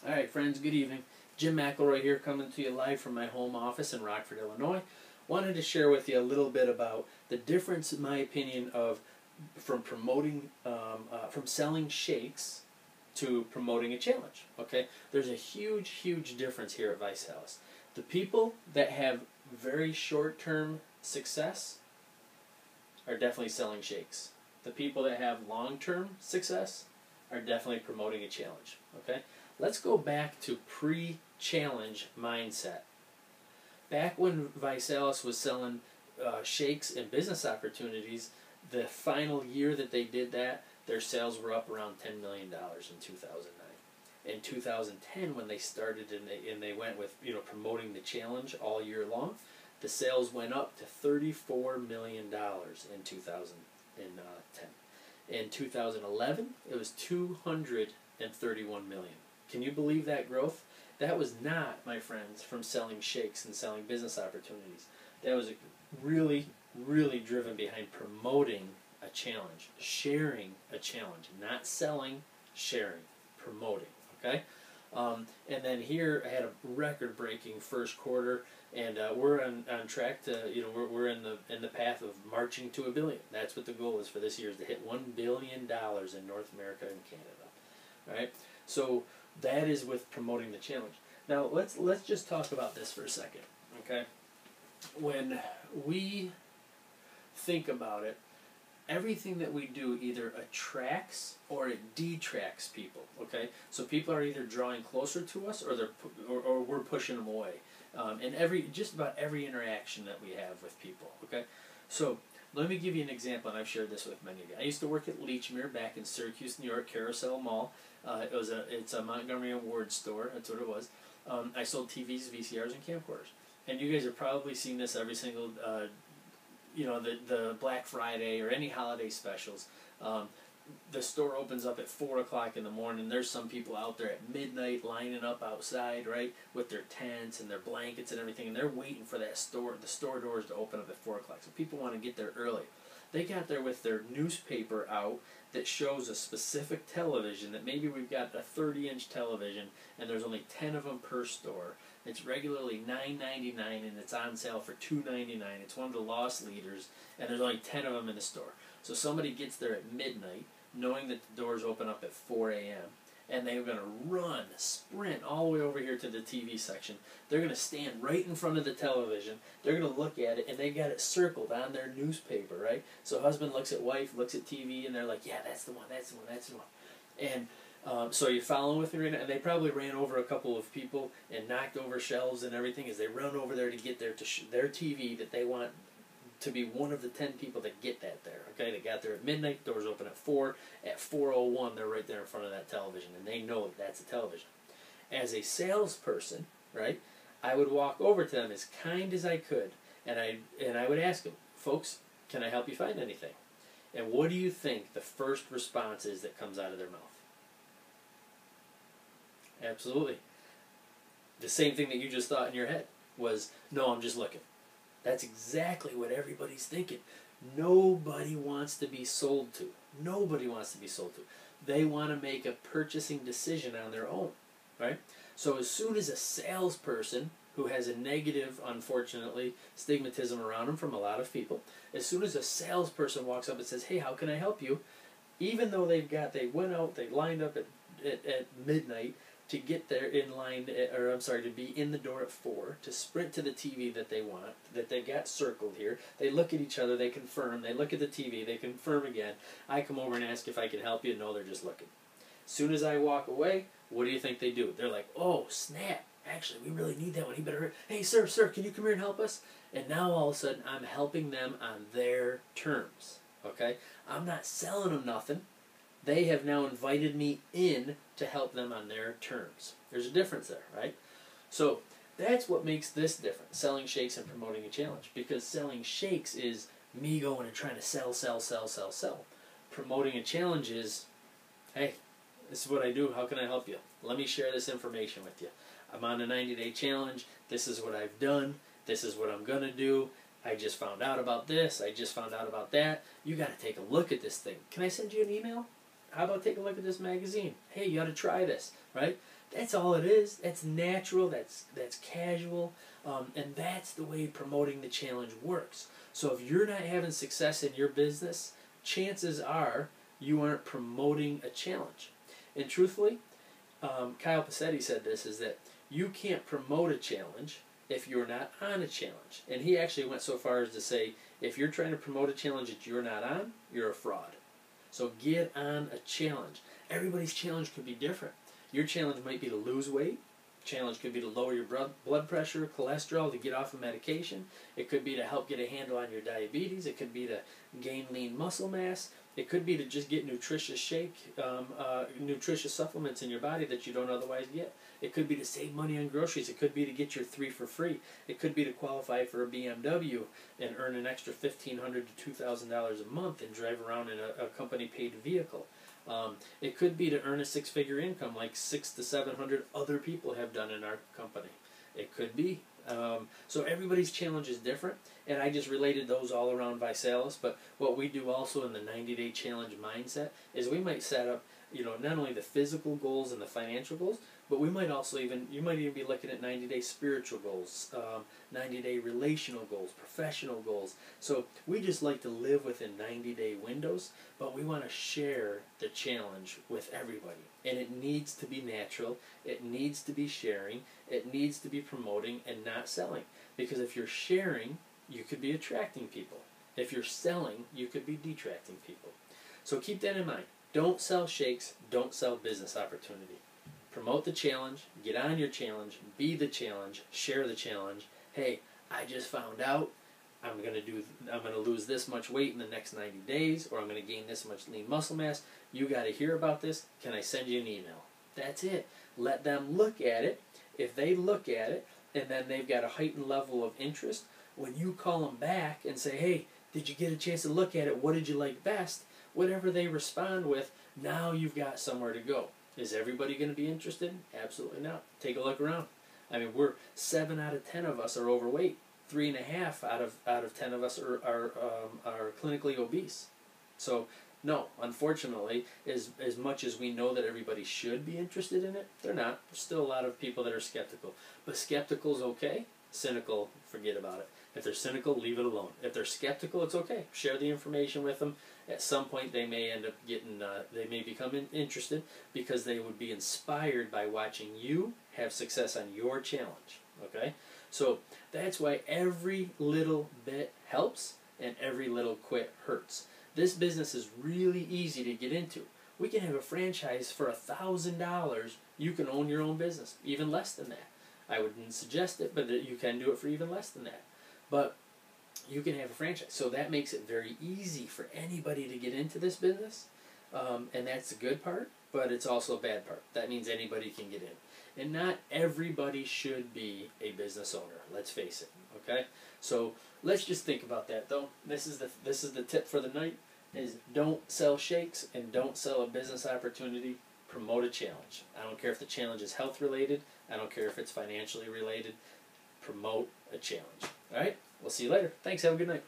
All right, friends, good evening. Jim McElroy here, coming to you live from my home office in Rockford, Illinois. Wanted to share with you a little bit about the difference, in my opinion, of from selling shakes to promoting a challenge. Okay, there's a huge difference here at ViSalus. The people that have very short-term success are definitely selling shakes. The people that have long-term success are definitely promoting a challenge. Okay, let's go back to pre-challenge mindset. Back when ViSalus was selling shakes and business opportunities, the final year that they did that, their sales were up around $10 million in 2009. In 2010, when they started and they went with promoting the challenge all year long, the sales went up to $34 million in 2010. In 2011, it was $231 million. Can you believe that growth? That was not, my friends, from selling shakes and selling business opportunities. That was really driven behind promoting a challenge, sharing a challenge, not selling, sharing, promoting. Okay, and then here I had a record-breaking first quarter, and we're on track to we're in the path of marching to $1 billion. That's what the goal is for this year, is to hit $1 billion in North America and Canada. All right, so that is with promoting the challenge. Now let's just talk about this for a second. Okay, when we think about it, everything that we do either attracts or it detracts people. Okay, so people are either drawing closer to us or we're pushing them away. In just about every interaction that we have with people. Okay, so let me give you an example, and I've shared this with many of you. I used to work at Lechmere back in Syracuse, New York, Carousel Mall. It's a Montgomery & Ward store. That's what it was. I sold TVs, VCRs, and camcorders. And you guys have probably seen this every single the Black Friday or any holiday specials. The store opens up at 4 o'clock in the morning. There's some people out there at midnight lining up outside, right, with their tents and their blankets and everything, and they're waiting for the store doors to open up at 4 o'clock. So people want to get there early. They got there with their newspaper out that shows a specific television, that maybe we've got a 30-inch television and there's only 10 of them per store. It's regularly $9.99 and it's on sale for $2.99. It's one of the loss leaders, and there's only 10 of them in the store. So somebody gets there at midnight, knowing that the doors open up at 4 a.m., and they're going to sprint all the way over here to the TV section. They're going to stand right in front of the television. They're going to look at it, and they've got it circled on their newspaper, right? So husband looks at wife, looks at TV, and they're like, yeah, that's the one, that's the one, that's the one. And so you're following with me right now? And they probably ran over a couple of people and knocked over shelves and everything as they run over there to get their TV that they want to be one of the 10 people that get that there. Okay, they got there at midnight, doors open at 4. At 4:01, they're right there in front of that television, and they know that that's a television. As a salesperson, right, I would walk over to them as kind as I could, and I would ask them, folks, can I help you find anything? And what do you think the first response is that comes out of their mouth? Absolutely. The same thing that you just thought in your head was, no, I'm just looking. That's exactly what everybody's thinking. Nobody wants to be sold to. Nobody wants to be sold to. They want to make a purchasing decision on their own, right? So as soon as a salesperson who has a negative, unfortunately, stigmatism around them from a lot of people, as soon as a salesperson walks up and says, hey, how can I help you? Even though they went out, they lined up at midnight to get there in line, to be in the door at 4, to sprint to the TV that they want, that they got circled here. They look at each other, they confirm, they look at the TV, they confirm again. I come over and ask if I can help you. No, they're just looking. As soon as I walk away, what do you think they do? They're like, oh, snap. Actually, we really need that one. He better hurry. Hey, sir, can you come here and help us? And now all of a sudden, I'm helping them on their terms. Okay? I'm not selling them nothing. They have now invited me in to help them on their terms. There's a difference there, right? So that's what makes this different, selling shakes and promoting a challenge. Because selling shakes is me going and trying to sell. Promoting a challenge is, hey, this is what I do. How can I help you? Let me share this information with you. I'm on a 90-day challenge. This is what I've done. This is what I'm going to do. I just found out about this. I just found out about that. You got to take a look at this thing. Can I send you an email? how about take a look at this magazine? Hey, you ought to try this, right? That's all it is. That's natural. That's casual, and that's the way promoting the challenge works. So if you're not having success in your business, chances are you aren't promoting a challenge. And truthfully, Kyle Passetti said this, is that you can't promote a challenge if you're not on a challenge. And he actually went so far as to say, if you're trying to promote a challenge that you're not on, you're a fraud. So get on a challenge. Everybody's challenge could be different. Your challenge might be to lose weight. Challenge could be to lower your blood pressure, cholesterol, to get off of medication. It could be to help get a handle on your diabetes. It could be to gain lean muscle mass. It could be to just get nutritious nutritious supplements in your body that you don't otherwise get. It could be to save money on groceries. It could be to get your 3 for free. It could be to qualify for a BMW and earn an extra $1,500 to $2,000 a month and drive around in a company-paid vehicle. It could be to earn a 6-figure income like 600 to 700 other people have done in our company. It could be. So everybody's challenge is different, and I just related those all around Visalis. But what we do also in the 90-day challenge mindset is we might set up, not only the physical goals and the financial goals, but we might also you might even be looking at 90-day spiritual goals, 90-day relational goals, professional goals. So we just like to live within 90-day windows, but we want to share the challenge with everybody. And it needs to be natural, it needs to be sharing, it needs to be promoting and not selling. Because if you're sharing, you could be attracting people. If you're selling, you could be detracting people. So keep that in mind. Don't sell shakes, don't sell business opportunity. Promote the challenge, get on your challenge, be the challenge, share the challenge. Hey, I just found out I'm going to lose this much weight in the next 90 days, or I'm going to gain this much lean muscle mass. You got to hear about this. Can I send you an email? That's it. Let them look at it. If they look at it and then they've got a heightened level of interest, when you call them back and say, hey, did you get a chance to look at it? What did you like best? Whatever they respond with, now you've got somewhere to go. Is everybody going to be interested? Absolutely not. Take a look around. I mean, 7 out of 10 of us are overweight. 3.5 out of 10 of us are clinically obese. So no, unfortunately, as much as we know that everybody should be interested in it, they're not. There's still a lot of people that are skeptical. But skeptical is okay. Cynical, forget about it. If they're cynical, leave it alone. If they're skeptical, it's okay. Share the information with them. At some point, they may end up they may become interested because they would be inspired by watching you have success on your challenge. Okay? So that's why every little bit helps and every little quit hurts. This business is really easy to get into. We can have a franchise for $1,000. You can own your own business, even less than that. I wouldn't suggest it, but you can do it for even less than that. But you can have a franchise. So that makes it very easy for anybody to get into this business. And that's the good part, but it's also a bad part. That means anybody can get in. And not everybody should be a business owner. Let's face it. Okay? So let's just think about that, though. This is the tip for the night, is don't sell shakes and don't sell a business opportunity. Promote a challenge. I don't care if the challenge is health related. I don't care if it's financially related. Promote a challenge. All right? We'll see you later. Thanks. Have a good night.